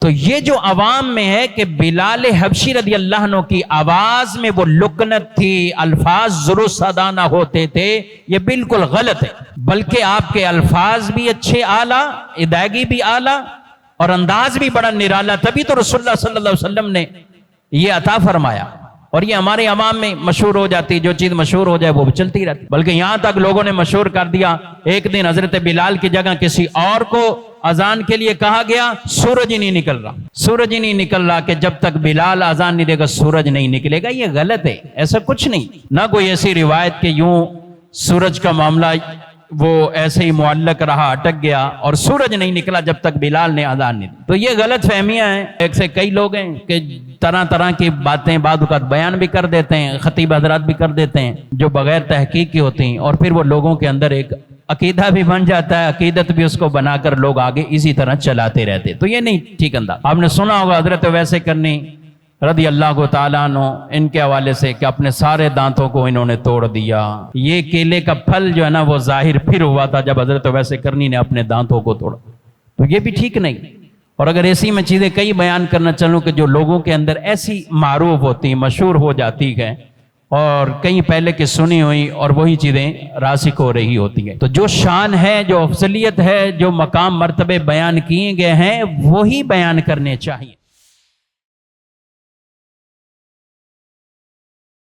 تو یہ جو عوام میں ہے کہ بلال حبشی رضی اللہ عنہ کی آواز میں وہ لکنت تھی، الفاظ درست ادا نہ ہوتے تھے، یہ بالکل غلط ہے، بلکہ آپ کے الفاظ بھی اچھے، اعلیٰ، ادائیگی بھی اعلیٰ اور انداز بھی بڑا نرالا، تبھی تو رسول اللہ صلی اللہ علیہ وسلم نے یہ عطا فرمایا۔ اور یہ ہمارے عوام میں مشہور ہو جاتی، جو چیز مشہور ہو جائے وہ چلتی رہتی، بلکہ یہاں تک لوگوں نے مشہور کر دیا، ایک دن حضرت بلال کی جگہ کسی اور کو اذان کے لیے کہا گیا، سورج ہی نہیں نکل رہا، سورج ہی نہیں نکل رہا، کہ جب تک بلال اذان نہیں دے گا سورج نہیں نکلے گا۔ یہ غلط ہے، ایسا کچھ نہیں، نہ کوئی ایسی روایت کہ یوں سورج کا معاملہ وہ ایسے ہی معلق رہا، اٹک گیا اور سورج نہیں نکلا جب تک بلال نے اذان نہیں دی۔ تو یہ غلط فہمیاں ہیں، ایک سے کئی لوگ ہیں کہ طرح طرح کی باتیں بعض اوقات بیان بھی کر دیتے ہیں، خطیب حضرات بھی کر دیتے ہیں جو بغیر تحقیق کی ہوتی ہیں، اور پھر وہ لوگوں کے اندر ایک عقیدہ بھی بن جاتا ہے، عقیدت بھی اس کو بنا کر لوگ آگے اسی طرح چلاتے رہتے۔ تو یہ نہیں ٹھیک انداز۔ آپ نے سنا ہوگا حضرت ویسے کرنی رضی اللہ تعالیٰ عنہ ان کے حوالے سے کہ اپنے سارے دانتوں کو انہوں نے توڑ دیا۔ یہ کیلے کا پھل جو ہے نا وہ ظاہر پھر ہوا تھا جب حضرت ویسے کرنی نے اپنے دانتوں کو توڑا، تو یہ بھی ٹھیک نہیں۔ اور اگر ایسی میں چیزیں کئی بیان کرنا چلوں کہ جو لوگوں کے اندر ایسی معروف ہوتی، مشہور ہو جاتی ہیں اور کہیں پہلے کی سنی ہوئی اور وہی چیزیں راسخ ہو رہی ہوتی ہیں، تو جو شان ہے، جو افضلیت ہے، جو مقام مرتبے بیان کیے گئے ہیں وہی بیان کرنے چاہیے۔